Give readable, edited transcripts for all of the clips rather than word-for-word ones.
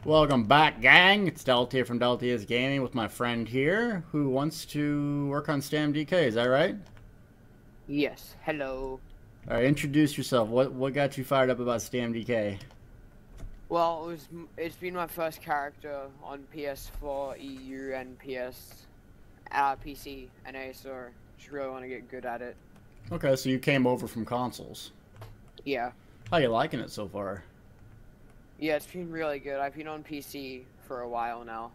Welcome back, gang. It's Delta from Delta's Gaming with my friend here who wants to work on StamDK. Is that right? Yes. Hello. All right, introduce yourself. What got you fired up about StamDK? Well, it's been my first character on PS4, EU, and PC, NA, so just really want to get good at it. Okay, so you came over from consoles. Yeah. How you liking it so far? Yeah, it's been really good. I've been on PC for a while now.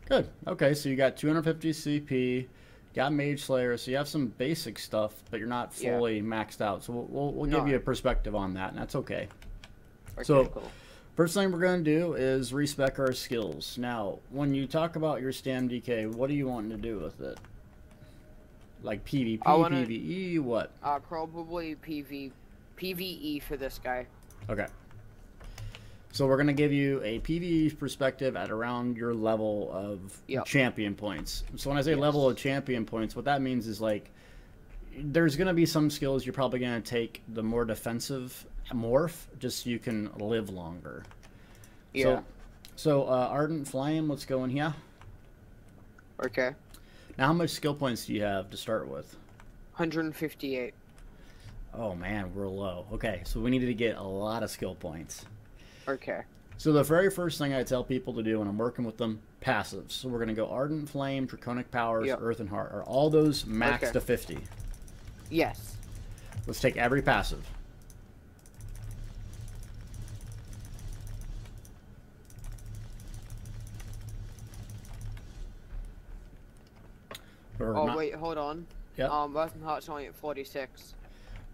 Good. Okay, so you got 250 CP, got Mage Slayer, so you have some basic stuff, but you're not fully maxed out. So we'll give you a perspective on that, and that's okay. Okay, so, cool. First thing we're going to do is respec our skills. Now, when you talk about your StamDK, what are you wanting to do with it? Like PvP, PvE, what? Probably PvE for this guy. Okay. So we're going to give you a PvE perspective at around your level of champion points. So when I say level of champion points, what that means is like there's going to be some skills you're probably going to take the more defensive morph just so you can live longer. Yeah. So Ardent Flame, let's go in here. Okay. Now how much skill points do you have to start with? 158. Oh man, we're low. Okay, so we needed to get a lot of skill points. Okay. So the very first thing I tell people to do when I'm working with them, passives. So we're going to go Ardent Flame, Draconic Powers, Earth and Heart. Are all those maxed to 50? Yes. Let's take every passive. Wait, hold on. Yep. Earth and Heart's only at 46.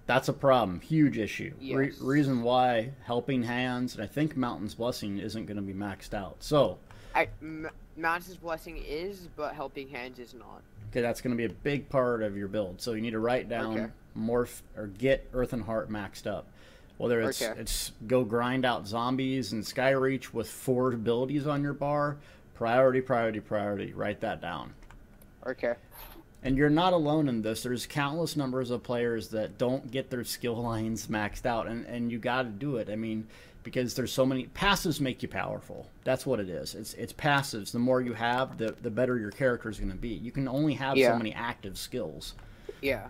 That's a problem. Huge issue. Yes. Reason why Helping Hands and I think Mountain's Blessing isn't going to be maxed out. So Mountain's Blessing is, but Helping Hands is not. Okay, that's going to be a big part of your build. So you need to write down morph or get Earth and Heart maxed up. Whether it's go grind out zombies and Skyreach with 4 abilities on your bar. Priority, priority, priority. Write that down. Okay. And you're not alone in this. There's countless numbers of players that don't get their skill lines maxed out, and you got to do it. I mean, because there's so many passives make you powerful. That's what it is. It's passives. The more you have, the better your character is going to be. You can only have so many active skills. Yeah.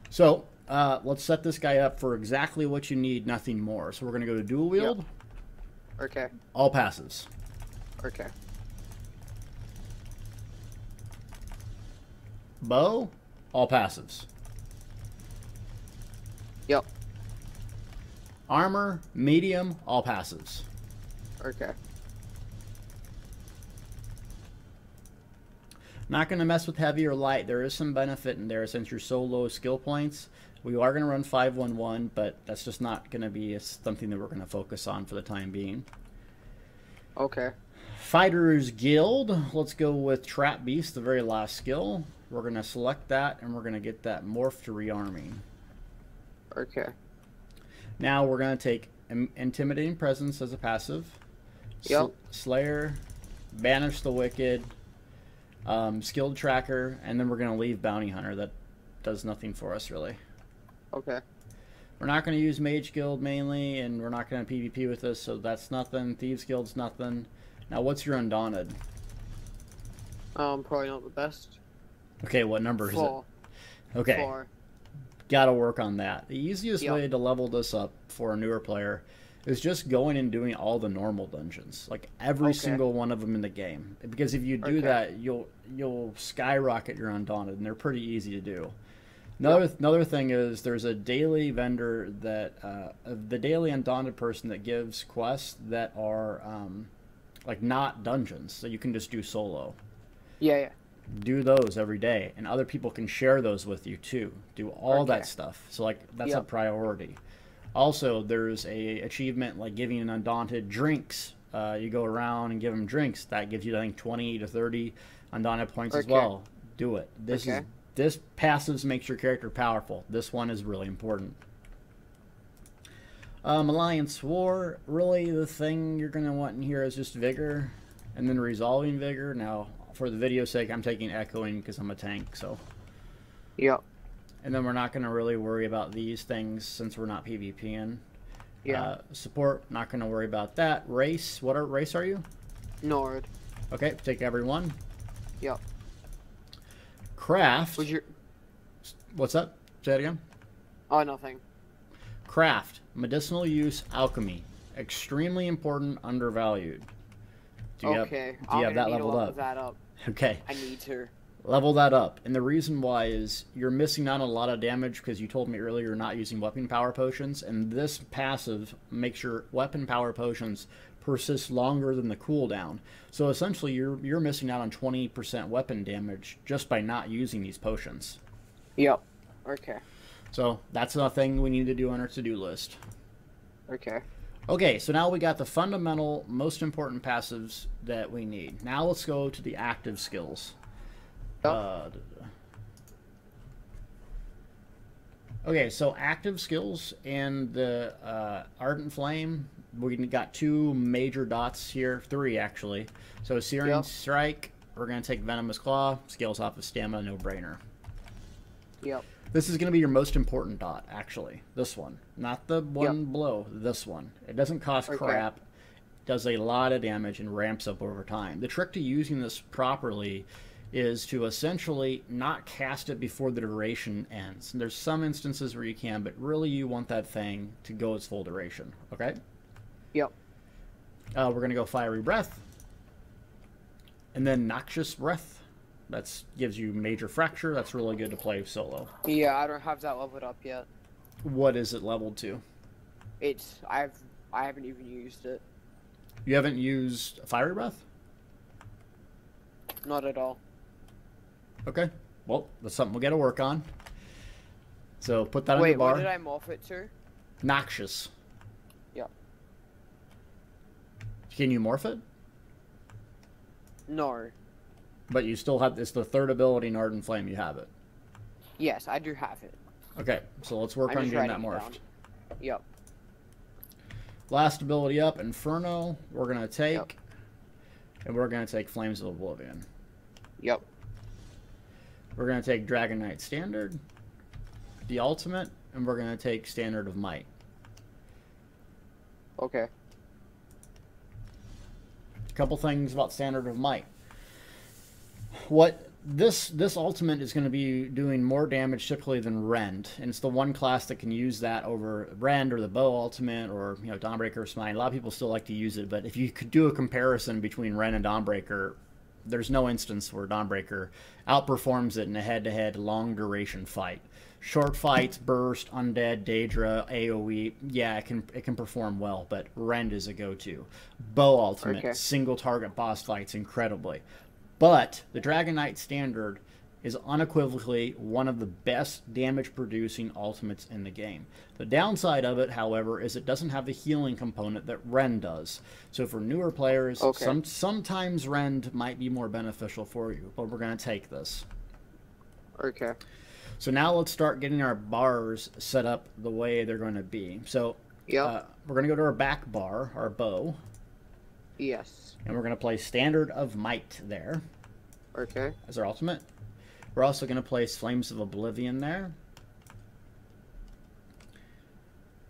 So let's set this guy up for exactly what you need, nothing more. So we're going to go to dual wield. Yep. Okay. All passives. Okay. Bow, all passives. Yep. Armor, medium, all passives. Okay. Not going to mess with heavy or light. There is some benefit in there since you're so low skill points. We are going to run 5-1-1, but that's just not going to be something that we're going to focus on for the time being. Okay. Fighters Guild. Let's go with Trap Beast, the very last skill. We're going to select that, and we're going to get that morph to rearming. Okay. Now we're going to take Intimidating Presence as a passive. Yep. Slayer, Banish the Wicked, Skilled Tracker, and then we're going to leave Bounty Hunter. That does nothing for us, really. Okay. We're not going to use Mage Guild mainly, and we're not going to PvP with this, so that's nothing. Thieves Guild's nothing. Now, what's your Undaunted? Probably not the best. Okay, what number 4. is it? Okay. 4. Gotta work on that. The easiest way to level this up for a newer player is just going and doing all the normal dungeons. Like every single one of them in the game. Because if you do that, you'll skyrocket your Undaunted, and they're pretty easy to do. Another thing is there's a daily vendor that the daily Undaunted person that gives quests that are like not dungeons, so you can just do solo. Yeah. Do those every day, and other people can share those with you too. Do all that stuff. So like that's a priority. Also, there's a achievement like giving an Undaunted drinks. You go around and give them drinks. That gives you I think 20 to 30 Undaunted points as well. Do it. This passives makes your character powerful. This one is really important. Alliance War. Really, the thing you're gonna want in here is just Vigor, and then Resolving Vigor. Now, for the video's sake, I'm taking Echoing because I'm a tank. So. Yep. And then we're not going to really worry about these things since we're not PvPing. Yeah. Support, not going to worry about that. Race, what race are you? Nord. Okay, take everyone. Yep. Craft. What's up? Say it again. Oh, nothing. Craft, medicinal use, alchemy. Extremely important, undervalued. Do you have that leveled up? That up? Okay. I need to. Level that up. And the reason why is you're missing out on a lot of damage because you told me earlier you're not using weapon power potions. And this passive makes your weapon power potions persist longer than the cooldown. So essentially you're missing out on 20% weapon damage just by not using these potions. Yep. Okay. So that's a thing we need to do on our to-do list. Okay. Okay, so now we got the fundamental, most important passives that we need. Now let's go to the active skills. Okay, so active skills and the Ardent Flame, we got 2 major dots here, 3 actually. So Searing Strike, we're going to take Venomous Claw, scales off of stamina, no brainer. Yep. This is going to be your most important dot, actually. This one. Not the one below, this one. It doesn't cost crap, does a lot of damage, and ramps up over time. The trick to using this properly is to essentially not cast it before the duration ends. And there's some instances where you can, but really you want that thing to go its full duration. Okay? Yep. We're going to go Fiery Breath. And then Noxious Breath. That gives you Major Fracture. That's really good to play solo. Yeah, I don't have that leveled up yet. What is it leveled to? I haven't even used it. You haven't used Fiery Breath? Not at all. Okay. Well, that's something we'll get to work on. So put that on your bar. Wait, what did I morph it to? Noxious. Yep. Can you morph it? No. But you still have, it's the 3rd ability in Ardent Flame, you have it. Yes, I do have it. Okay, so let's work on getting that morphed. Yep. Last ability up, Inferno, we're going to take. And we're going to take Flames of Oblivion. Yep. We're going to take Dragon Knight Standard, the Ultimate, and we're going to take Standard of Might. Okay. A couple things about Standard of Might. What this ultimate is going to be doing more damage typically than Rend, and it's the one class that can use that over Rend or the Bow ultimate or Dawnbreaker or Smite. A lot of people still like to use it, but if you could do a comparison between Rend and Dawnbreaker, there's no instance where Dawnbreaker outperforms it in a head-to-head long duration fight. Short fights, burst, undead, Daedra, AoE, yeah, it can perform well, but Rend is a go-to. Bow ultimate, single target boss fights incredibly. But the Dragon Knight Standard is unequivocally one of the best damage-producing ultimates in the game. The downside of it, however, is it doesn't have the healing component that Rend does. So for newer players, sometimes Rend might be more beneficial for you, but we're going to take this. Okay. So now let's start getting our bars set up the way they're going to be. So we're going to go to our back bar, our bow. Yes. And we're going to play Standard of Might there. Okay. As our ultimate. We're also going to place Flames of Oblivion there.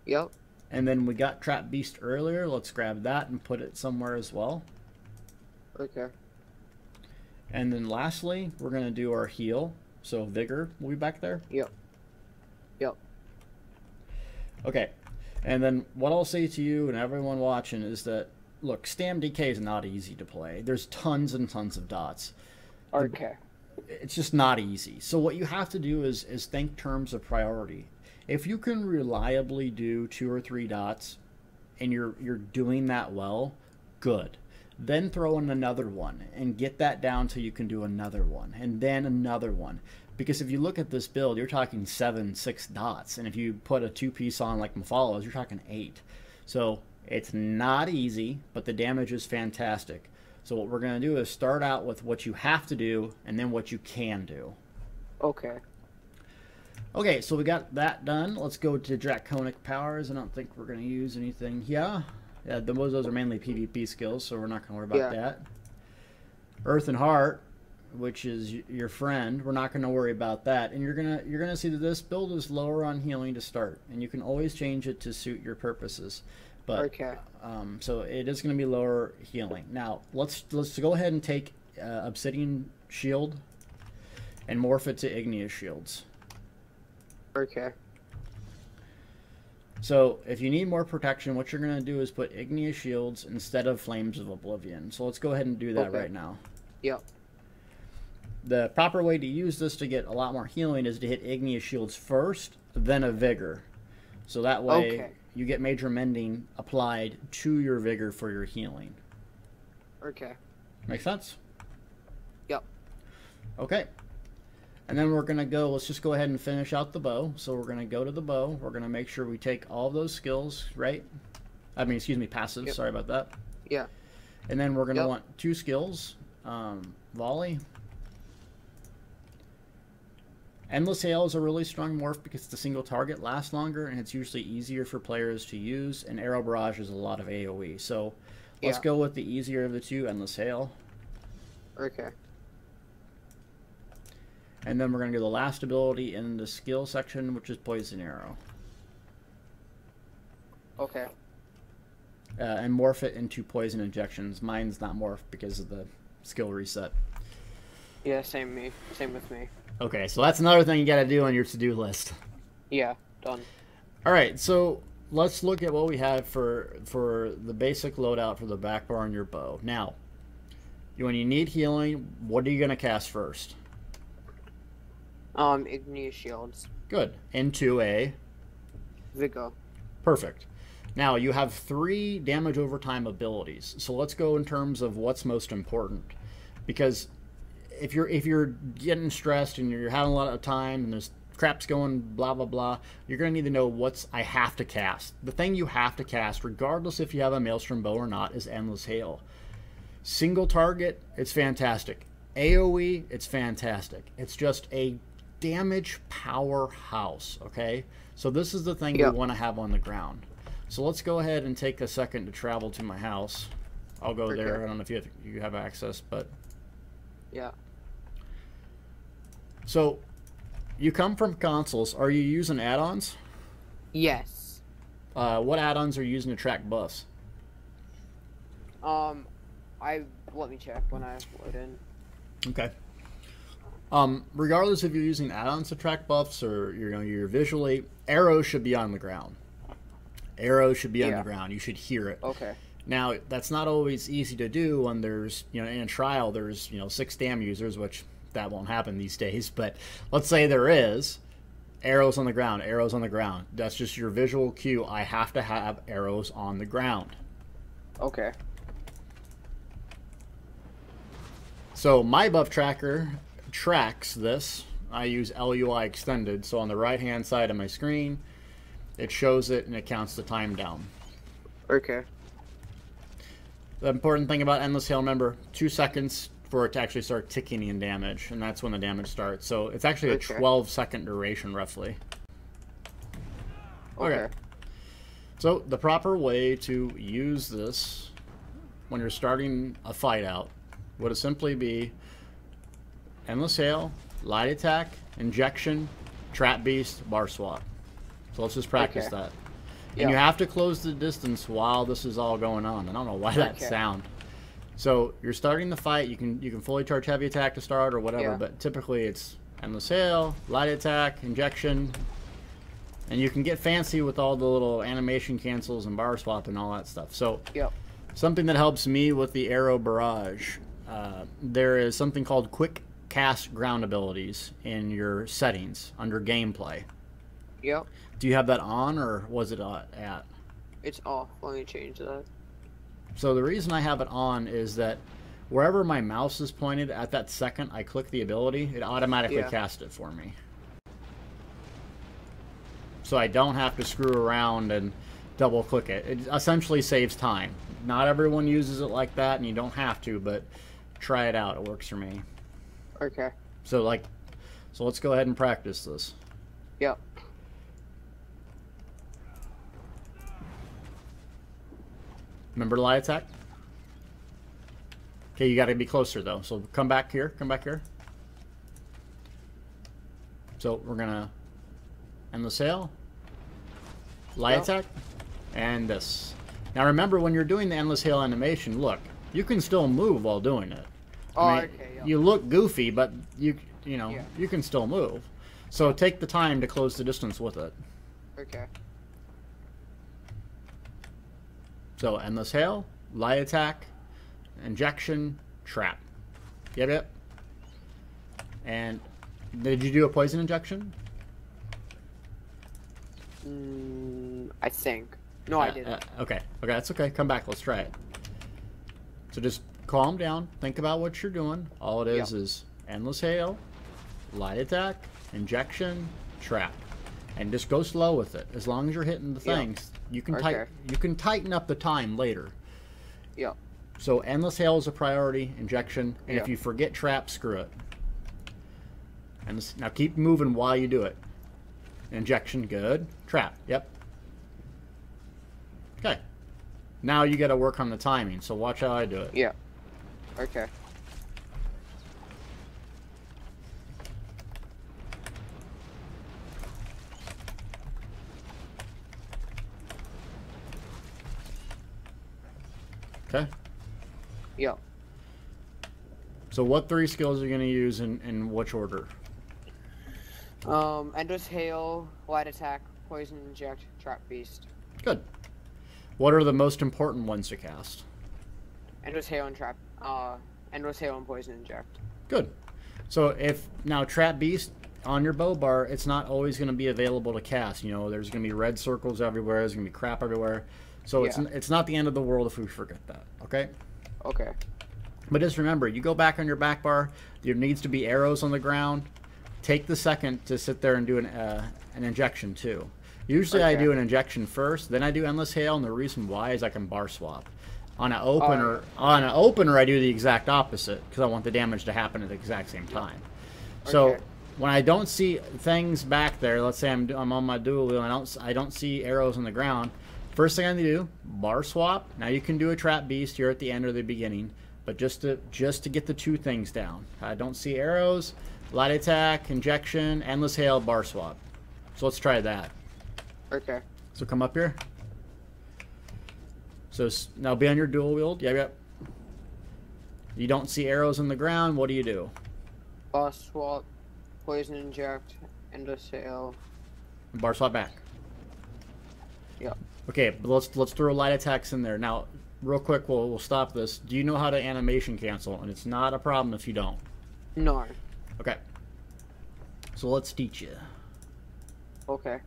Yep. And then we got Trap Beast earlier. Let's grab that and put it somewhere as well. Okay. And then lastly, we're going to do our heal. So Vigor will be back there. Yep. Yep. Okay. And then what I'll say to you and everyone watching is that, look, Stam DK is not easy to play. There's tons and tons of dots. Okay. It's just not easy. So what you have to do is think terms of priority. If you can reliably do 2 or 3 dots and you're doing that well, good. Then throw in another one and get that down till you can do another one and then another one. Because if you look at this build, you're talking 6 dots. And if you put a 2-piece on like Mephalos, you're talking 8. So it's not easy, but the damage is fantastic. So what we're going to do is start out with what you have to do and then what you can do. Okay. Okay, so we got that done. Let's go to Draconic Powers. I don't think we're going to use anything. Yeah, those are mainly PvP skills, so we're not going to worry about that. Earth and Heart. which is your friend. We're not going to worry about that, and you're gonna see that this build is lower on healing to start, and you can always change it to suit your purposes. But Okay. so it is going to be lower healing. Now let's go ahead and take Obsidian Shield and morph it to Igneous Shields. Okay. So if you need more protection, what you're going to do is put Igneous Shields instead of Flames of Oblivion. So let's go ahead and do that right now. Yep. The proper way to use this to get a lot more healing is to hit Igneous Shields first, then a Vigor. So that way you get Major Mending applied to your Vigor for your healing. Okay. Make sense? Yep. Okay. And then we're going to go, let's just go ahead and finish out the bow. So we're going to go to the bow. We're going to make sure we take all those skills, right? I mean, excuse me, passive. Yep. Sorry about that. Yeah. And then we're going to want 2 skills. Volley. Endless Hail is a really strong morph because it's a single target, lasts longer, and it's usually easier for players to use. And Arrow Barrage is a lot of AoE. So let's go with the easier of the two, Endless Hail. Okay. And then we're going to do the last ability in the skill section, which is Poison Arrow. Okay. And morph it into Poison Injections. Mine's not morphed because of the skill reset. Yeah, same with me. Okay, so that's another thing you got to do on your to-do list. Yeah, done. All right, so let's look at what we have for the basic loadout for the back bar on your bow. Now, when you need healing, what are you going to cast first? Igneous Shields. Good. Into a Vigor. Perfect. Now, you have 3 damage over time abilities. So let's go in terms of what's most important. Because if you're getting stressed and you're having a lot of time and there's crap's going blah blah blah, you're going to need to know what's I have to cast. The thing you have to cast, regardless if you have a Maelstrom bow or not, is Endless Hail. Single target, it's fantastic. AoE, it's fantastic. It's just a damage powerhouse, okay? So this is the thing we want to have on the ground. So let's go ahead and take a second to travel to my house. I'll go there. I don't know if you have access, but... Yeah. So, you come from consoles. Are you using add-ons? Yes. What add-ons are you using to track buffs? Let me check when I load in. Okay. Regardless if you're using add-ons to track buffs or you're visually, arrows should be on the ground. Arrows should be on the ground. You should hear it. Okay. Now, that's not always easy to do when there's, in a trial, there's, 6 dam users, which that won't happen these days. But let's say there is. Arrows on the ground, arrows on the ground. That's just your visual cue. I have to have arrows on the ground. Okay. So my buff tracker tracks this. I use LUI extended. So on the right-hand side of my screen, it shows it and it counts the time down. Okay. The important thing about Endless Hail, remember, 2 seconds for it to actually start ticking in damage, and that's when the damage starts. So it's actually a 12-second duration, roughly. Okay. So the proper way to use this when you're starting a fight out would simply be Endless Hail, Light Attack, Injection, Trap Beast, Bar Swap. So let's just practice that. And you have to close the distance while this is all going on. I don't know why that sound. So you're starting the fight. You can fully charge heavy attack to start or whatever, but typically it's Endless Hail, Light Attack, Injection, and you can get fancy with all the little animation cancels and bar swap and all that stuff. So something that helps me with the Arrow Barrage, there is something called Quick Cast Ground Abilities in your settings under Gameplay. Yep. Do you have that on, or was it at? It's off. Let me change that. So the reason I have it on is that wherever my mouse is pointed at that second I click the ability, it automatically casts it for me. So I don't have to screw around and double click it. It essentially saves time. Not everyone uses it like that, and you don't have to, but try it out. It works for me. Okay. So let's go ahead and practice this. Yep. Remember Light Attack? Okay, you got to be closer though. So come back here. Come back here. So we're gonna end the sail, light attack, and this. Now remember, when you're doing the endless hail animation, look, you can still move while doing it. I mean, okay. You look goofy, but you know you can still move. So take the time to close the distance with it. Okay. So endless hail, light attack, injection, trap. Yep. And did you do a poison injection? I think. No, I didn't. Okay, that's okay. Come back. Let's try it. So just calm down. Think about what you're doing. All it is endless hail, light attack, injection, trap, and just go slow with it. As long as you're hitting the things, you can tighten up the time later. Yeah. So endless hail is a priority. Injection, and if you forget trap, screw it. And now keep moving while you do it. Injection, good. Trap, yep. Okay. Now you got to work on the timing, so watch how I do it. Yeah. Okay. Okay. Yeah. So what 3 skills are you going to use in which order? Endless hail, light attack, poison inject, trap beast. Good. What are the most important ones to cast? Endless hail and trap. Endless hail and poison inject. Good. So if now trap beast on your bow bar, it's not always going to be available to cast. You know, there's going to be red circles everywhere. There's going to be crap everywhere. So it's not the end of the world if we forget that. Okay. Okay. But just remember, you go back on your back bar. There needs to be arrows on the ground. Take the second to sit there and do an injection too. Usually I do an injection first, then I do endless hail, and the reason why is I can bar swap. On an opener, I do the exact opposite because I want the damage to happen at the exact same time. So when I don't see things back there, let's say I'm on my dual wheel and I don't see arrows on the ground. First thing I do, bar swap. Now you can do a trap beast here at the end or the beginning, but just to get the 2 things down. I don't see arrows, light attack, injection, endless hail, bar swap. So let's try that. Okay. So come up here. So now be on your dual wield. Yep. You don't see arrows on the ground. What do you do? Bar swap, poison inject, endless hail. Bar swap back. Yep. Okay, but let's throw light attacks in there. Now, real quick, we'll stop this. Do you know how to animation cancel? And it's not a problem if you don't. No. Okay. So let's teach you. Okay.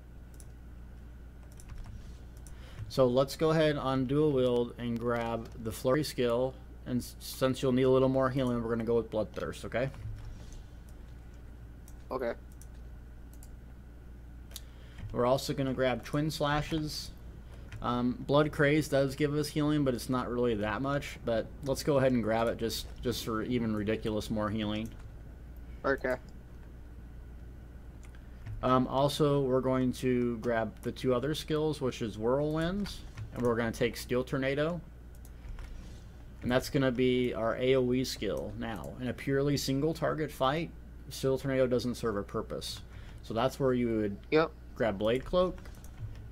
So let's go ahead on dual wield and grab the flurry skill. And since you'll need a little more healing, we're going to go with bloodthirst, okay? Okay. We're also going to grab twin slashes. Blood craze does give us healing, but it's not really that much. But let's go ahead and grab it just for even ridiculous more healing. Okay. Also, we're going to grab the 2 other skills, which is whirlwinds, and we're going to take steel tornado. And that's going to be our AoE skill. Now, in a purely single target fight, steel tornado doesn't serve a purpose. So that's where you would grab blade cloak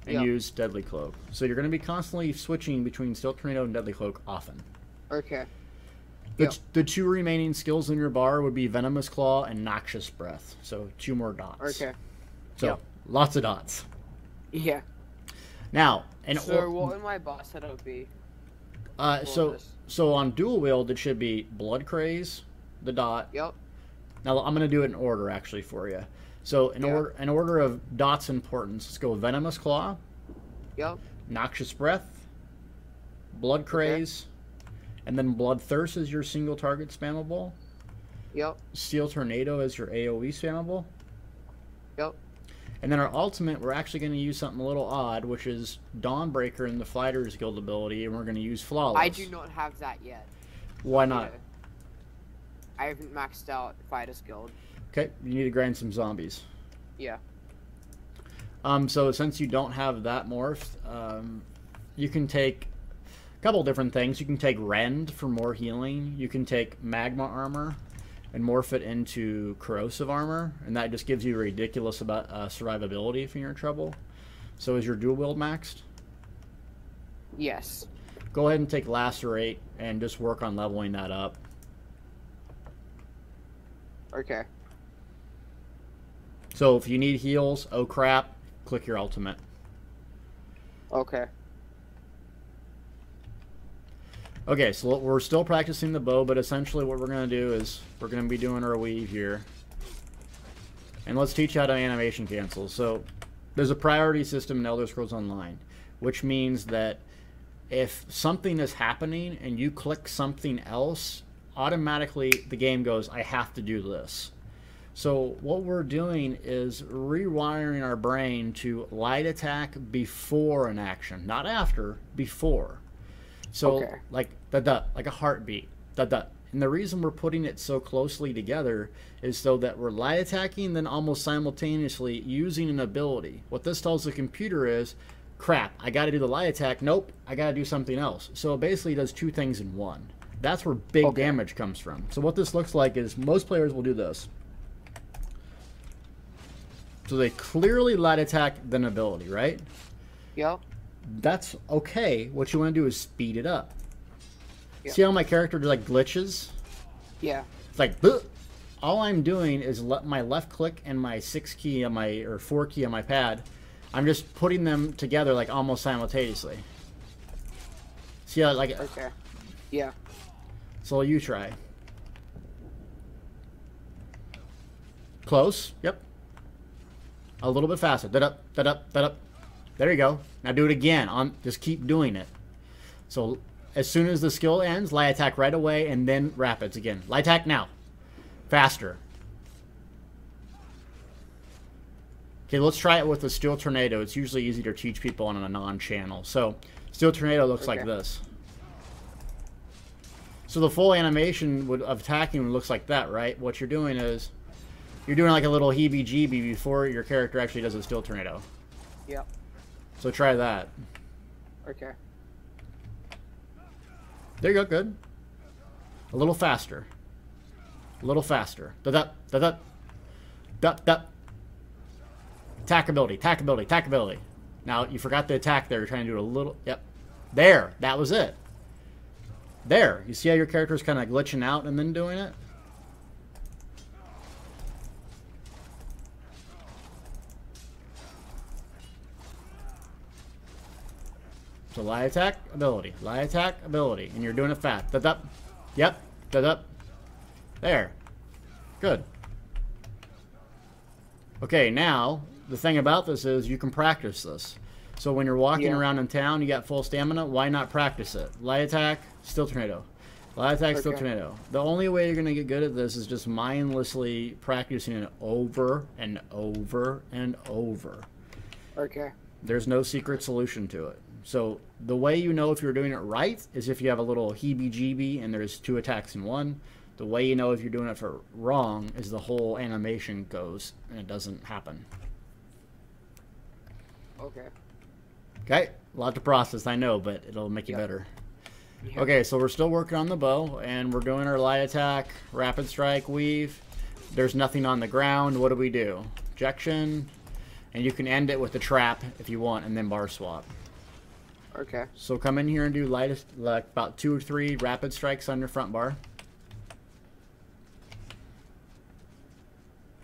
and use deadly cloak. So you're going to be constantly switching between steel tornado and deadly cloak often. Okay. The 2 remaining skills in your bar would be venomous claw and noxious breath. So 2 more dots. Okay. So lots of dots. Yeah. Now, so what would my boss setup be? So on dual wield, it should be blood craze, the dot. Yep. Now I'm going to do it in order actually for you. So in order of dots importance, let's go venomous claw. Yep. Noxious breath, blood craze, and then bloodthirst is your single target spammable. Yep. Steel tornado is your AoE spammable. Yep. And then our ultimate, we're actually going to use something a little odd, which is Dawnbreaker in the Fighter's Guild ability, and we're going to use Flawless. I do not have that yet. Why not? I haven't maxed out Fighter's Guild. Okay, you need to grind some zombies. Yeah. So since you don't have that morph, you can take a couple different things. You can take Rend for more healing. You can take Magma Armor and morph it into Corrosive Armor, and that just gives you ridiculous about survivability if you're in trouble. So is your dual wield maxed? Yes. Go ahead and take Lacerate and just work on leveling that up. Okay. So if you need heals, oh crap, click your ultimate. Okay. Okay, so we're still practicing the bow, but essentially what we're going to do is we're going to be doing our weave here. And let's teach you how to animation cancel. So there's a priority system in Elder Scrolls Online, which means that if something is happening and you click something else, automatically the game goes, I have to do this. So what we're doing is rewiring our brain to light attack before an action, not after, before. So okay. like da-da, like a heartbeat, da-da. And the reason we're putting it so closely together is so that we're light attacking, then almost simultaneously using an ability. What this tells the computer is, crap, I got to do the light attack. Nope, I got to do something else. So it basically does two things in one. That's where big damage comes from. So what this looks like is most players will do this. So they clearly light attack, then ability, right? Yep. That's okay. What you want to do is speed it up. Yep. See how my character like glitches? Yeah. It's like, bleh. All I'm doing is let my left click and my 6 key on my, or 4 key on my pad, I'm just putting them together like almost simultaneously. See how like okay. Yeah. So you try. Close. Yep. A little bit faster. Da-da, da-da, da-da. There you go. Now do it again. Just keep doing it. So as soon as the skill ends, light attack right away, and then rapids again. Light attack now. Faster. Okay, let's try it with the Steel Tornado. It's usually easy to teach people on a non-channel. So Steel Tornado looks like this. So the full animation of attacking looks like that, right? What you're doing is you're doing like a little heebie-jeebie before your character actually does a Steel Tornado. Yep. So try that. Okay. There you go, good. A little faster. A little faster. Da-da, da-da. Da-da. Attack ability, attack ability, attack ability. Now, you forgot the attack there. You're trying to do it a little... Yep. There. That was it. There. You see how your character is kind of glitching out and then doing it? So light attack, ability. Light attack, ability. And you're doing it fast. Da-da. Yep. Da-da. There. Good. Okay, now, the thing about this is you can practice this. So when you're walking around in town, you got full stamina, why not practice it? Light attack, Steel Tornado. Light attack, Steel Tornado. The only way you're going to get good at this is just mindlessly practicing it over and over and over. Okay. There's no secret solution to it. So the way you know if you're doing it right is if you have a little heebie-jeebie and there's 2 attacks in one. The way you know if you're doing it for wrong is the whole animation goes and it doesn't happen. Okay. Okay, a lot to process, I know, but it'll make you better. Yeah. Okay, so we're still working on the bow, and we're doing our light attack, rapid strike, weave. There's nothing on the ground. What do? Ejection, and you can end it with the trap if you want, and then bar swap. Okay. So come in here and do like about 2 or 3 rapid strikes on your front bar.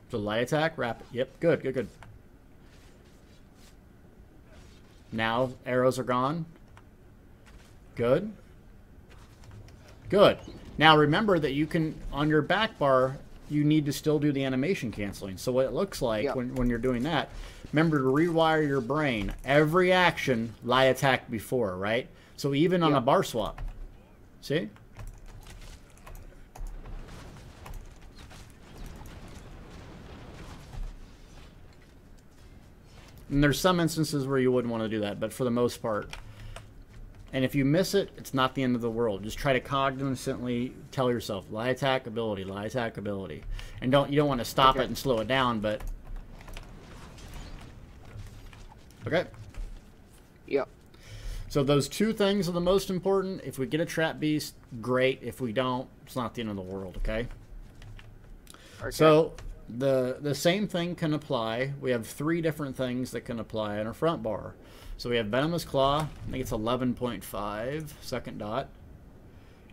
So light attack, rapid. Yep, good, good, good. Now arrows are gone. Good. Good. Now remember that you can, on your back bar, you need to still do the animation canceling. So what it looks like when you're doing that, remember to rewire your brain. Every action, light attack before, right? So even on a bar swap. See? And there's some instances where you wouldn't want to do that, but for the most part. And if you miss it, it's not the end of the world. Just try to cognizantly tell yourself, light attack ability, light attack ability. And you don't want to stop it and slow it down, but... Okay? Yep. So those two things are the most important. If we get a trap beast, great. If we don't, it's not the end of the world, okay? So the same thing can apply. We have 3 different things that can apply on our front bar. So we have Venomous Claw. I think it's 11.5 second dot.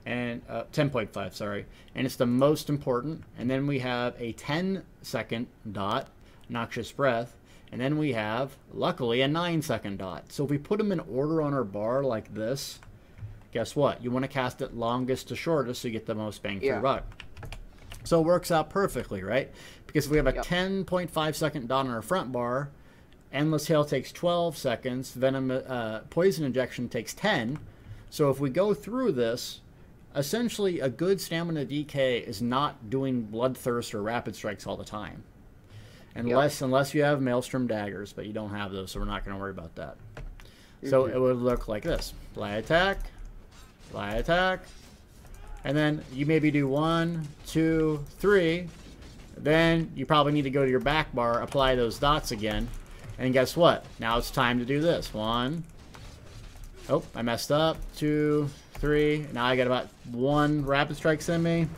And 10.5, sorry. And it's the most important. And then we have a 10-second dot, Noxious Breath. And then we have, luckily, a 9-second dot. So if we put them in order on our bar like this, guess what? You want to cast it longest to shortest so you get the most bang for your buck. So it works out perfectly, right? Because if we have a 10.5 second dot on our front bar, Endless Hail takes 12 seconds, Poison Injection takes 10. So if we go through this, essentially a good stamina DK is not doing Bloodthirst or Rapid Strikes all the time. Unless you have Maelstrom Daggers, but you don't have those, so we're not going to worry about that. So it would look like this. Fly attack, and then you maybe do 1, 2, 3. Then you probably need to go to your back bar, apply those dots again, and guess what? Now it's time to do this. 1. Oh, I messed up. 2, 3. Now I got about 1 Rapid Strikes in me.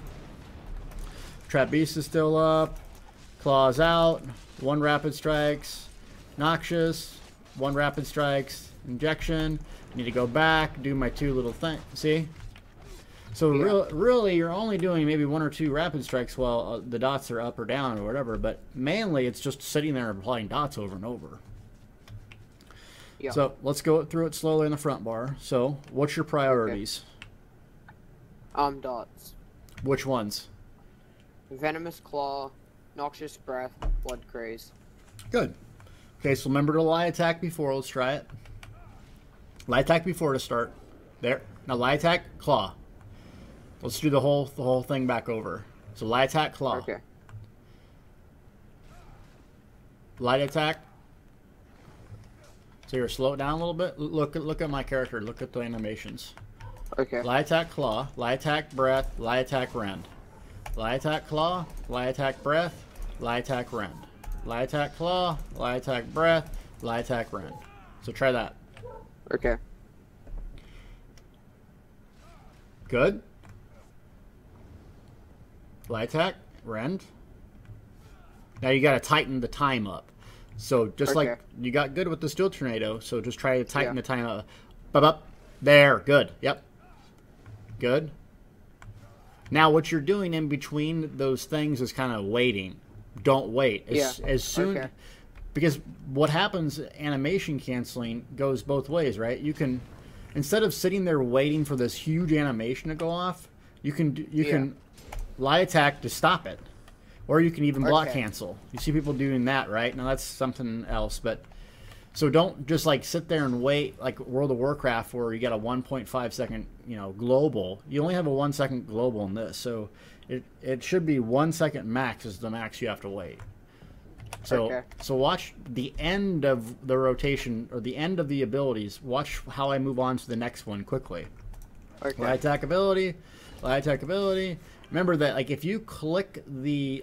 Trap Beast is still up. Claws out. 1 Rapid Strikes. Noxious. 1 Rapid Strikes. Injection. Need to go back, do my 2 little things. See? So really, you're only doing maybe 1 or 2 Rapid Strikes while the dots are up or down or whatever, but mainly it's just sitting there and applying dots over and over. So let's go through it slowly in the front bar. So what's your priorities? Dots. Which ones? Venomous Claw, Noxious Breath, Blood Craze. Good. Okay, so remember to Lie Attack before. Let's try it. Lie Attack before to start. There. Now Lie Attack, Claw. Let's do the whole thing back over. So Lie Attack, Claw. Okay. Light Attack. So you're slow it down a little bit. Look at my character. Look at the animations. Okay. Lie Attack, Claw. Lie Attack, Breath. Lie Attack, Rend. Lie Attack, Claw. Lie Attack, Breath. Lie Attack, Rend. Lie Attack, Claw. Lie Attack, Breath. Lie Attack, Rend. So try that. Okay. Good. Lie Attack, Rend. Now you got to tighten the time up. So just like you got good with the Steel Tornado, so just try to tighten the time up. Up. There. Good. Yep. Good. Now what you're doing in between those things is kind of waiting. Don't wait. As soon because what happens, animation canceling goes both ways, right? You can, instead of sitting there waiting for this huge animation to go off, you can Lie Attack to stop it. Or you can even block cancel. You see people doing that, right? Now that's something else, but so don't just like sit there and wait like World of Warcraft where you got a 1.5 second, global. You only have a 1 second global in this, so it should be 1 second max is the max you have to wait. So so watch the end of the rotation or the end of the abilities. Watch how I move on to the next one quickly. Lie Attack ability, Lie Attack ability. Remember that, like, if you click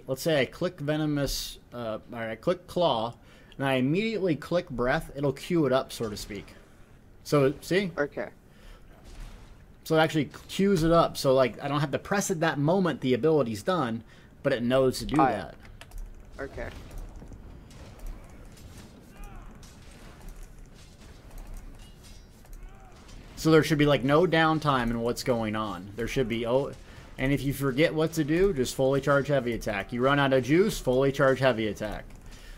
let's say I click Venomous, or I click Claw, and I immediately click Breath, it'll queue it up, so to speak. So, see? So it actually queues it up, so, like, I don't have to press it that moment the ability's done, but it knows to do that. So there should be, like, no downtime in what's going on. There should be, and if you forget what to do, just fully charge heavy attack. You run out of juice, fully charge heavy attack.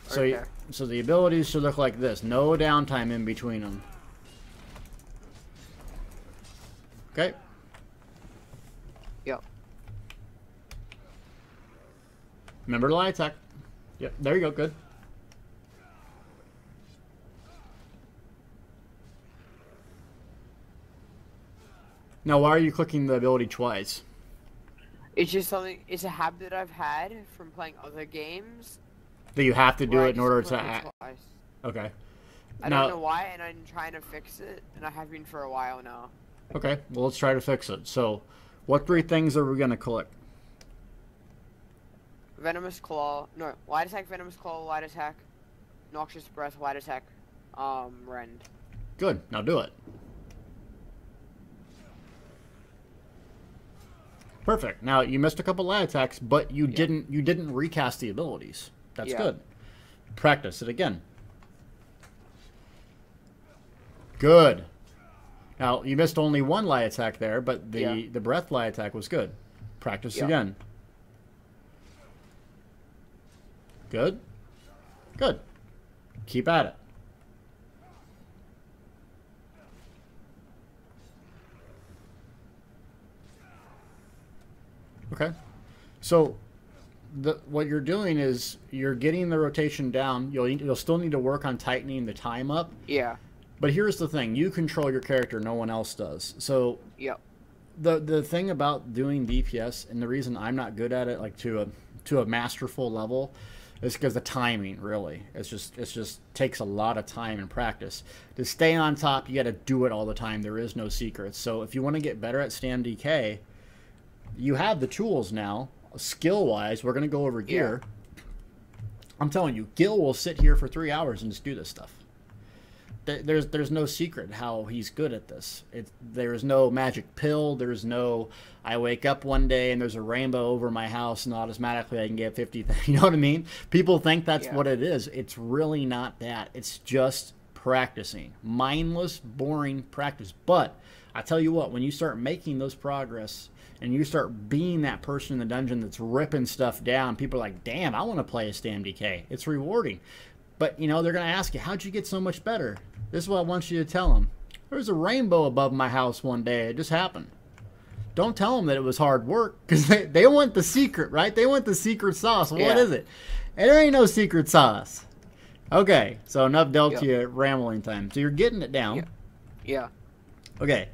So, so the abilities should look like this. No downtime in between them. Okay. Yep. Remember to Lie Attack. Yep. There you go. Good. Now, why are you clicking the ability twice? It's just something. It's a habit I've had from playing other games. That you have to do it in order to. Okay. I don't know why, and I'm trying to fix it, and I have been for a while now. Okay, well, let's try to fix it. So, what 3 things are we gonna click? Venomous Claw. No, Light Attack, Venomous Claw, Light Attack, Noxious Breath, Light Attack, Rend. Good. Now do it. Perfect. Now you missed a couple light attacks, but you didn't recast the abilities. That's good. Practice it again. Good. Now you missed only one light attack there, but the breath light attack was good. Practice again. Good. Good. Keep at it. Okay. So what you're doing is you're getting the rotation down. You'll still need to work on tightening the time up. Yeah. But here's the thing. You control your character. No one else does. So the thing about doing DPS, and the reason I'm not good at it like to a masterful level, is because the timing, really. It's just takes a lot of time and practice. To stay on top, you got to do it all the time. There is no secrets. So if you want to get better at StamDK, you have the tools now. Skill-wise, we're going to go over gear. I'm telling you, Gil will sit here for 3 hours and just do this stuff. There's no secret how he's good at this. There's no magic pill. There's no, I wake up one day and there's a rainbow over my house and automatically I can get 50. You know what I mean? People think that's what it is. It's really not that. It's just practicing. Mindless, boring practice. But I tell you what, when you start making those progress and you start being that person in the dungeon that's ripping stuff down, people are like, damn, I want to play a StamDK. It's rewarding. But, you know, they're going to ask you, how'd you get so much better? This is what I want you to tell them. There was a rainbow above my house one day. It just happened. Don't tell them that it was hard work, because they want the secret, right? They want the secret sauce. Well, what is it? And there ain't no secret sauce. Okay, so enough Delta rambling time. So you're getting it down. Yeah. Okay,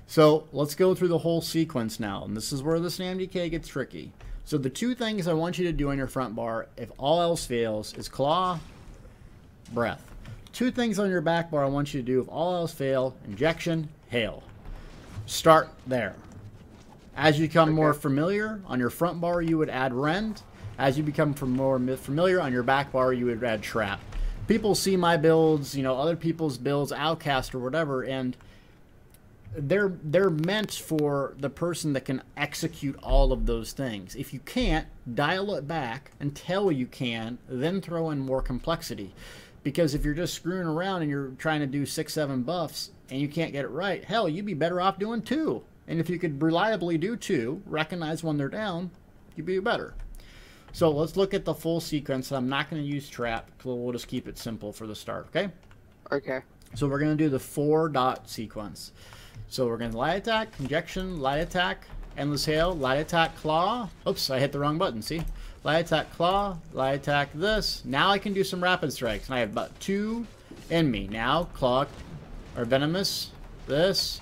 so let's go through the whole sequence now. And this is where the StamDK gets tricky. So the two things I want you to do on your front bar, if all else fails, is claw, breath. Two things on your back bar I want you to do if all else fail: injection, hail. Start there. As you become more familiar, on your front bar you would add rend. As you become more familiar, on your back bar you would add trap. People see my builds, you know, other people's builds, Outcast or whatever, and they're meant for the person that can execute all of those things. If you can't, dial it back until you can, then throw in more complexity. Because if you're just screwing around and you're trying to do 6-7 buffs and you can't get it right, hell, you'd be better off doing 2. And if you could reliably do 2, recognize when they're down, you'd be better. So let's look at the full sequence. I'm not going to use trap. We'll just keep it simple for the start, okay? Okay. So we're going to do the 4-dot sequence. So we're going to light attack, injection, light attack, endless hail, light attack, claw. Oops, I hit the wrong button, see? Light attack, claw, light attack, this. Now I can do some rapid strikes, and I have about 2 in me. Now, claw, or venomous, this.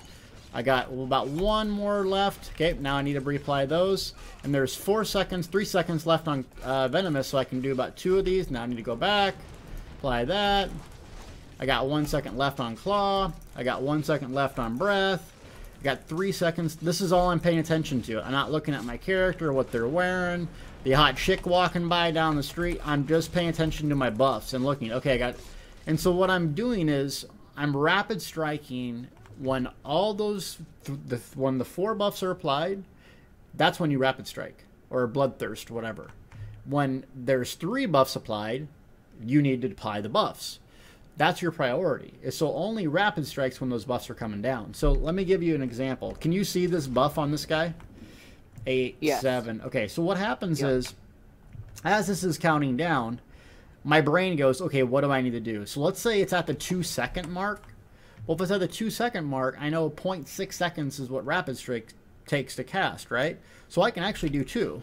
I got about 1 more left. Okay, now I need to reapply those. And there's 3 seconds left on venomous, so I can do about 2 of these. Now I need to go back, apply that. I got 1 second left on claw. I got 1 second left on breath. I got 3 seconds. This is all I'm paying attention to. I'm not looking at my character, what they're wearing, the hot chick walking by down the street. I'm just paying attention to my buffs and looking. Okay, I got... And so what I'm doing is I'm rapid striking when all those... when the 4 buffs are applied, that's when you rapid strike. Or bloodthirst, whatever. When there's 3 buffs applied, you need to apply the buffs. That's your priority. So only rapid strikes when those buffs are coming down. So let me give you an example. Can you see this buff on this guy? 8, 7. Okay, so what happens is, as this is counting down, my brain goes, okay, what do I need to do? So let's say it's at the 2-second mark. Well, if it's at the 2-second mark, I know 0.6 seconds is what rapid strike takes to cast, right? So I can actually do 2.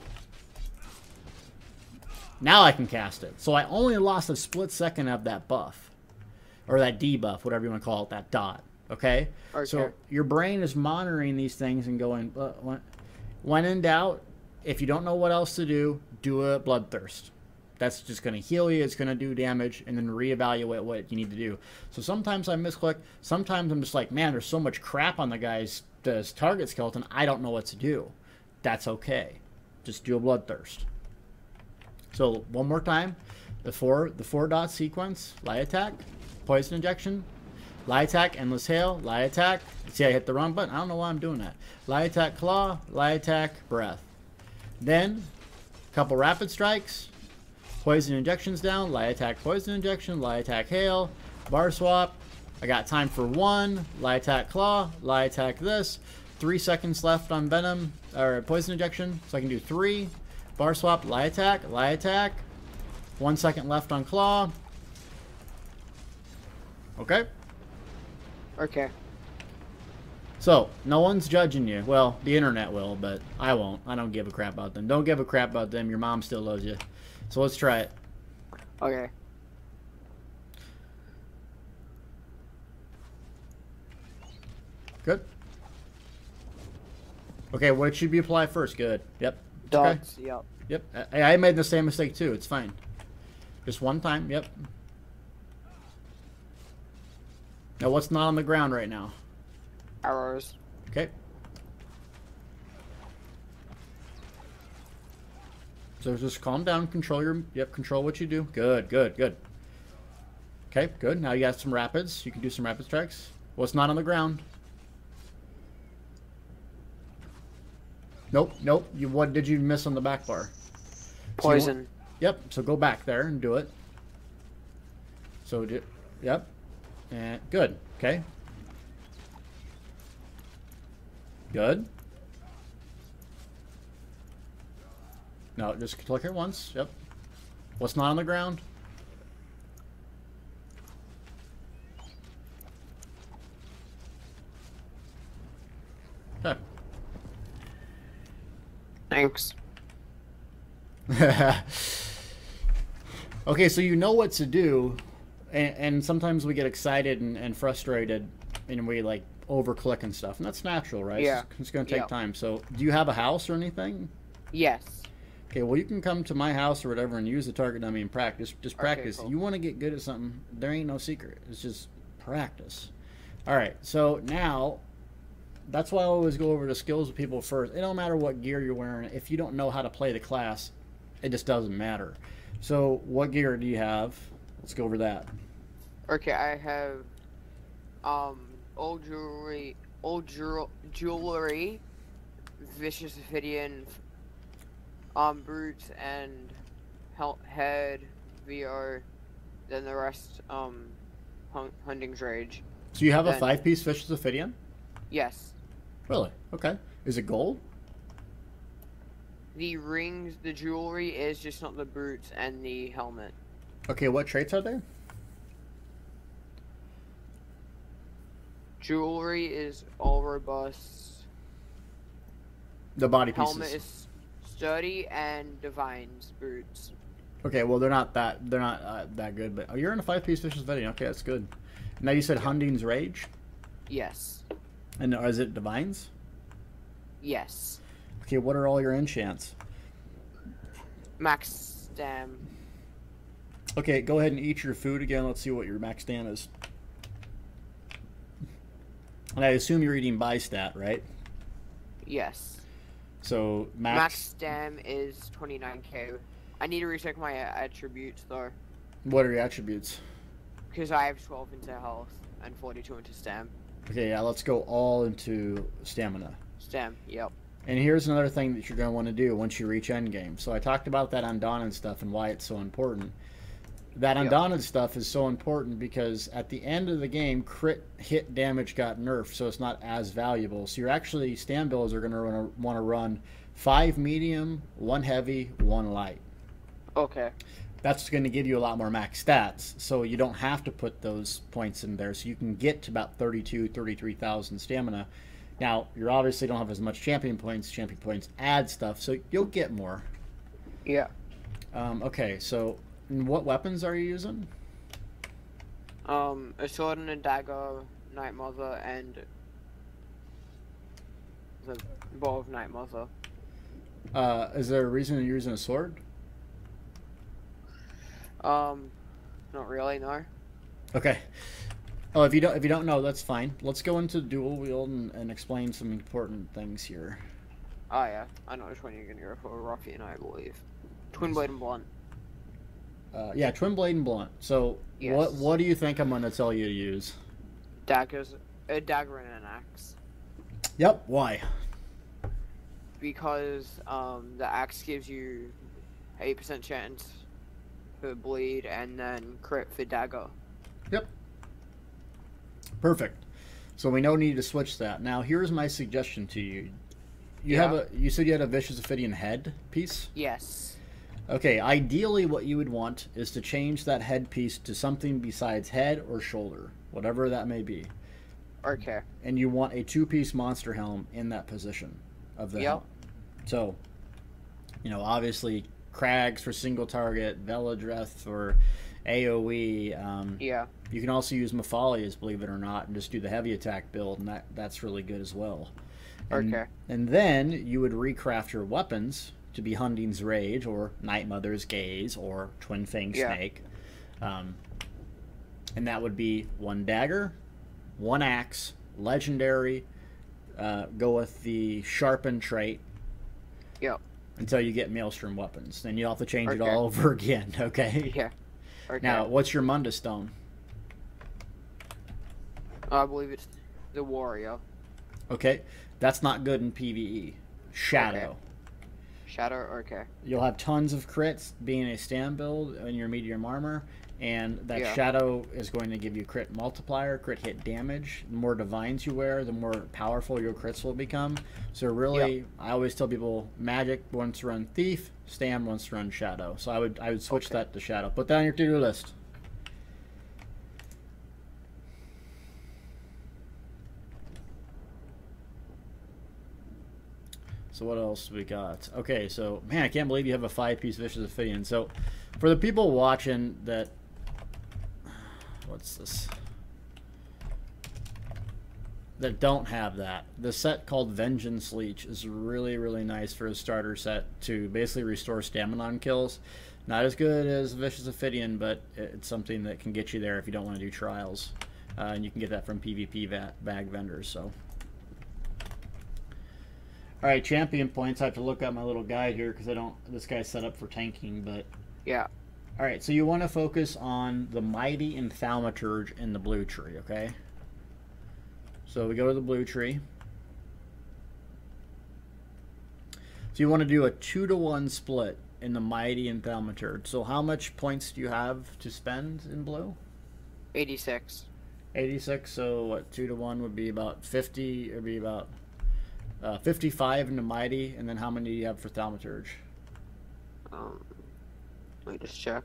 Now I can cast it. So I only lost a split second of that buff. Or that debuff, whatever you want to call it, that dot. Okay? So your brain is monitoring these things and going, when in doubt, if you don't know what else to do a bloodthirst. That's just going to heal you, it's going to do damage, and then reevaluate what you need to do. So sometimes I misclick, sometimes I'm just like, man, there's so much crap on the guy's target skeleton, I don't know what to do. That's okay. Just do a bloodthirst. So one more time, the 4-dot sequence, light attack, poison injection, Lie attack, endless hail, lie attack. See, I hit the wrong button. I don't know why I'm doing that. Lie attack, claw, lie attack, breath. Then, a couple rapid strikes. Poison injections down, lie attack, poison injection, lie attack, hail, bar swap. I got time for one. Lie attack, claw, lie attack this. 3 seconds left on venom, or poison injection, so I can do 3. Bar swap, lie attack, lie attack. 1 second left on claw. Okay. Okay. So, no one's judging you. Well, the internet will, but I won't. I don't give a crap about them. Don't give a crap about them. Your mom still loves you. So let's try it. Okay. Good. Okay, what should we apply first? Good. Yep. Dogs, okay. Yep. Yep. I made the same mistake too. It's fine. Just one time. Yep. Now, what's not on the ground right now? Arrows. Okay. So just calm down, control your, control what you do. Good, good, good. Okay, good. Now you got some rapids. You can do some rapid strikes. What's not on the ground? Nope, nope. What did you miss on the back bar? Poison. Yep, so go back there and do it. So, yep. And good, okay. Good. No, just click it once. Yep. What's not on the ground? Okay. Thanks. Okay, so you know what to do, and sometimes we get excited and frustrated, and we like over-click and stuff, and that's natural, right? Yeah. It's going to take time. So, do you have a house or anything? Yes. Okay, well, you can come to my house or whatever and use the target dummy and practice. Just practice. Okay, cool. You want to get good at something, there ain't no secret. It's just practice. All right, so now, that's why I always go over the skills with people first. It don't matter what gear you're wearing. If you don't know how to play the class, it just doesn't matter. So, what gear do you have? Let's go over that. Okay, I have old jewelry, vicious ophidian, boots and head, VR, then the rest hunting's rage. So you have a 5-piece vicious ophidian? Yes. Really? Okay. Is it gold? The rings, the jewelry is just not the boots and the helmet. Okay, what traits are there? Jewelry is all robust. The body pieces. Helmet is sturdy and Divine's boots. Okay, well they're not that good, but you're in a 5-piece vicious ophidian. Okay, that's good. Now you said Hunding's Rage? Yes. And is it Divine's? Yes. Okay, what are all your enchants? Max stam. Okay, go ahead and eat your food again. Let's see what your max stam is. And I assume you're eating by stat, right? Yes. So max stam is 29k. I need to recheck my attributes though. What are your attributes? Because I have 12 into health and 42 into stam. Okay, yeah, let's go all into stamina. Stam, yep. And here's another thing that you're going to want to do once you reach endgame. So I talked about that Undaunted stuff and why it's so important. That Undaunted stuff is so important because at the end of the game, crit hit damage got nerfed, so it's not as valuable. So you're actually, stam builds are going to want to run 5 medium, 1 heavy, 1 light. Okay. That's going to give you a lot more max stats, so you don't have to put those points in there. So you can get to about 33,000 stamina. Now, you obviously don't have as much champion points. Champion points add stuff, so you'll get more. Yeah. Okay, so what weapons are you using? A sword and a dagger, Night Mother, and the bow of Night Mother. Is there a reason you're using a sword? Not really, no. Okay. Oh, if you don't know, that's fine. Let's go into dual wield and explain some important things here. Oh yeah, I know which one you're gonna go for. Ruffian, I believe. Twin blade and blunt. Yeah, twin blade and blunt. So yes. what do you think I'm gonna tell you to use? a dagger and an axe. Yep. Why? Because the axe gives you 8% chance for bleed and then crit for dagger. Yep. Perfect. So we no need to switch that. Now here's my suggestion to you. You said you had a Vicious Ophidian head piece? Yes. Okay, ideally what you would want is to change that head piece to something besides head or shoulder, whatever that may be. Okay. And you want a 2-piece monster helm in that position of the helm. So, obviously Krags for single target, Veladreth for AoE. You can also use Maphalias, believe it or not, and just do the heavy attack build, and that's really good as well. And then you would recraft your weapons to be Hunding's Rage or Night Mother's Gaze or Twin Fang Snake. And that would be 1 dagger, 1 axe, legendary, go with the sharpened trait. Yep. Until you get Maelstrom weapons. Then you'll have to change it all over again, okay? Yeah. Okay. Now, what's your Mundus Stone? I believe it's the Warrior. Okay. That's not good in PvE. Shadow. Okay. Shadow, okay. You'll have tons of crits being a stand build in your medium armor, and that Shadow is going to give you crit multiplier, crit hit damage. The more divines you wear, the more powerful your crits will become. So really, I always tell people, Magic wants to run Thief, Stam wants to run Shadow. So I would switch that to Shadow. Put that on your to-do list. So what else we got? Okay, so, man, I can't believe you have a 5-piece Vicious Ophidian. So for the people watching that... What's this? That don't have that. The set called Vengeance Leech is really, really nice for a starter set to basically restore stamina on kills. Not as good as Vicious Ophidian, but it's something that can get you there if you don't want to do trials. And you can get that from PvP bag vendors, so... All right, champion points. I have to look at my little guide here because this guy's set up for tanking, but... Yeah. All right, so you want to focus on the Mighty and Thaumaturge in the blue tree, okay? So we go to the blue tree. So you want to do a 2-to-1 split in the Mighty and Thaumaturge. So how much points do you have to spend in blue? 86. 86, so what, 2-to-1 would be about 50, it would be about... 55 in the Mighty, and then how many do you have for Thaumaturge? Let me just check.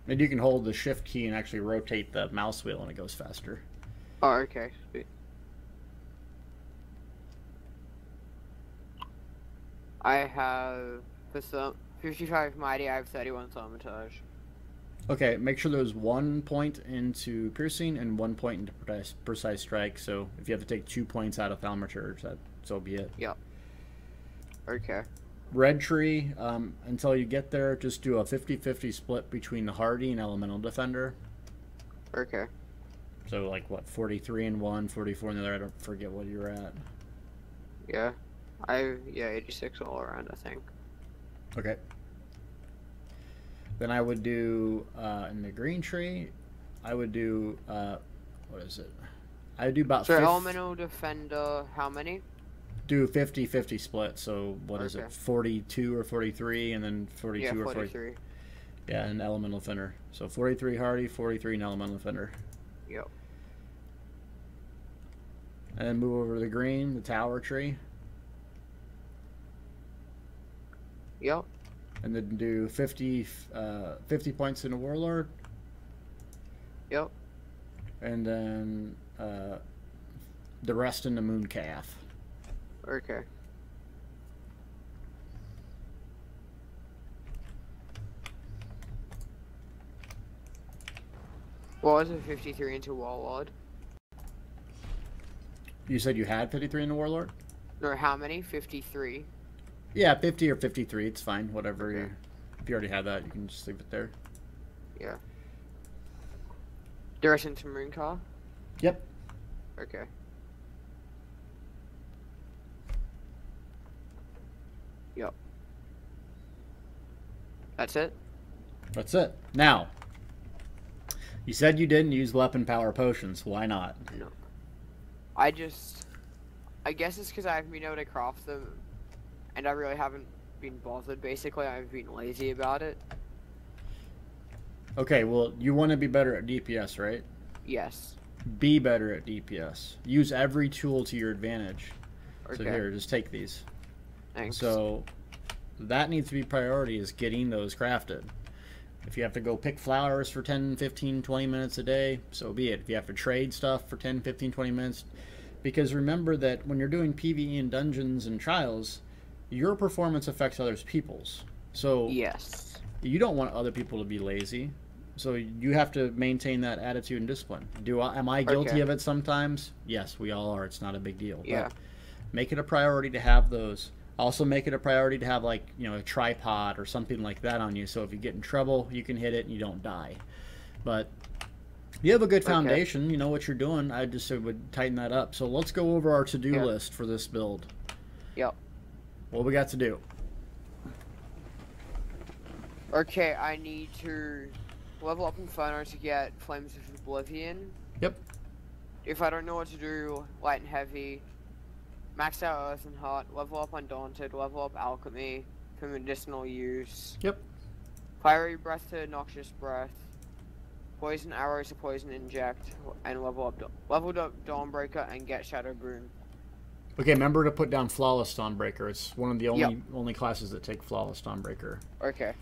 And you can hold the shift key and actually rotate the mouse wheel and it goes faster. Oh, okay. Sweet. I have 55 Mighty, I have 31 Thaumaturge. Okay, make sure there's 1 point into Piercing and 1 point into Precise Strike, so if you have to take 2 points out of Thaumaturge, so be it. Yep. Okay. Red Tree, until you get there, just do a 50-50 split between the Hardy and Elemental Defender. Okay. So, like, what, 43 in one, 44 in the other, I don't forget what you're at. Yeah. 86 all around, I think. Okay. Then I would do, in the green tree, I would do, what is it? I would do about... So Elemental Defender, how many? Do 50-50 split, so what is it, 42 or 43, and then 42 or 43. Yeah, an Elemental Defender. So 43 Hardy, 43 an Elemental Defender. Yep. And then move over to the green, the Tower Tree. Yep. And then do 50 points in a Warlord. Yep. And then the rest in the Mooncalf. Okay. What was it, 53 into Warlord? You said you had 53 in the Warlord? Or how many? 53. Yeah, 50 or 53, it's fine. Whatever okay. If you already have that, you can just leave it there. Yeah. The rest into Mooncalf? Yep. Okay. Yep. That's it? That's it. Now, you said you didn't use weapon power potions. Why not? No. I guess it's because I haven't been able to craft them, and I really haven't been bothered. Basically, I've been lazy about it. Okay, well, you want to be better at DPS, right? Yes. Be better at DPS. Use every tool to your advantage. Okay. So here, just take these. Thanks. So that needs to be priority, is getting those crafted. If you have to go pick flowers for 10, 15, 20 minutes a day, so be it. If you have to trade stuff for 10, 15, 20 minutes, because remember that when you're doing PvE in dungeons and trials, your performance affects other people's. So yes. You don't want other people to be lazy. So you have to maintain that attitude and discipline. Am I guilty of it sometimes? Yes, we all are. It's not a big deal. Yeah. But make it a priority to have those. Also make it a priority to have, like, you know, a tripod or something like that on you, so if you get in trouble, you can hit it and you don't die. But you have a good foundation. You know what you're doing. I just would tighten that up. So let's go over our to-do list for this build. Yep. What we got to do? Okay, I need to level up Inferno to get Flames of Oblivion. Yep. If I don't know what to do, Light and Heavy. Max out Earth and Heart, level up Undaunted, level up Alchemy for medicinal use. Yep. Fiery Breath to Noxious Breath. Poison Arrows to Poison Inject, and level up Dawnbreaker and get Shadow Boon. Okay, remember to put down Flawless Dawnbreaker. It's one of the only classes that take Flawless Dawnbreaker. Okay.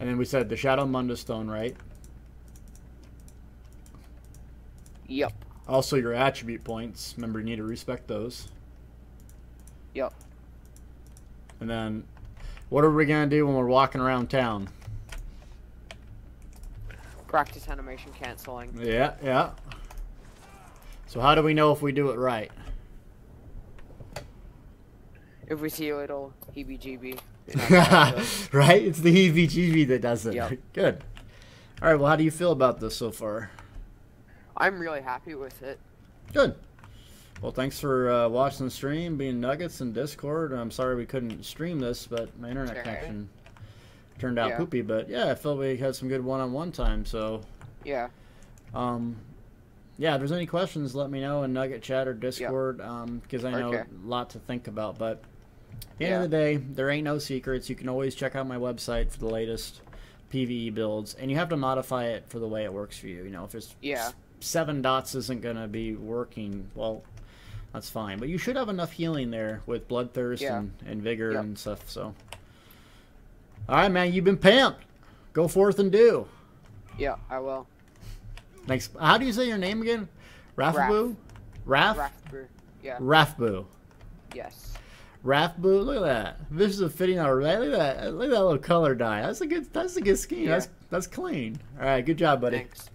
And then we said the Shadow Mundus Stone, right? Yep. Also your attribute points. Remember, you need to respect those. Yep. And then, what are we going to do when we're walking around town? Practice animation canceling. Yeah, yeah. So how do we know if we do it right? If we see a little heebie-jeebie. Right? It's the heebie-jeebie that does it. Yep. Good. All right, well, how do you feel about this so far? I'm really happy with it. Good. Well, thanks for watching the stream, being Nuggets in Discord. I'm sorry we couldn't stream this, but my internet connection turned out poopy. But yeah, I felt we had some good one-on-one time. So yeah, yeah. If there's any questions, let me know in Nugget Chat or Discord, because I know a lot to think about. But at the end of the day, there ain't no secrets. You can always check out my website for the latest PvE builds, and you have to modify it for the way it works for you. You know, if it's 7 dots isn't gonna be working, well, that's fine. But you should have enough healing there with Bloodthirst and Vigor and stuff. So, all right, man, you've been pimped. Go forth and do. Yeah, I will. Thanks. How do you say your name again? Rafboo? Rafboo. Yeah. Rafboo. Yes. Rafboo. Look at that. This is a fitting array. Look at that. Look at that little color dye. That's a good. That's a good scheme. That's clean. All right. Good job, buddy. Thanks.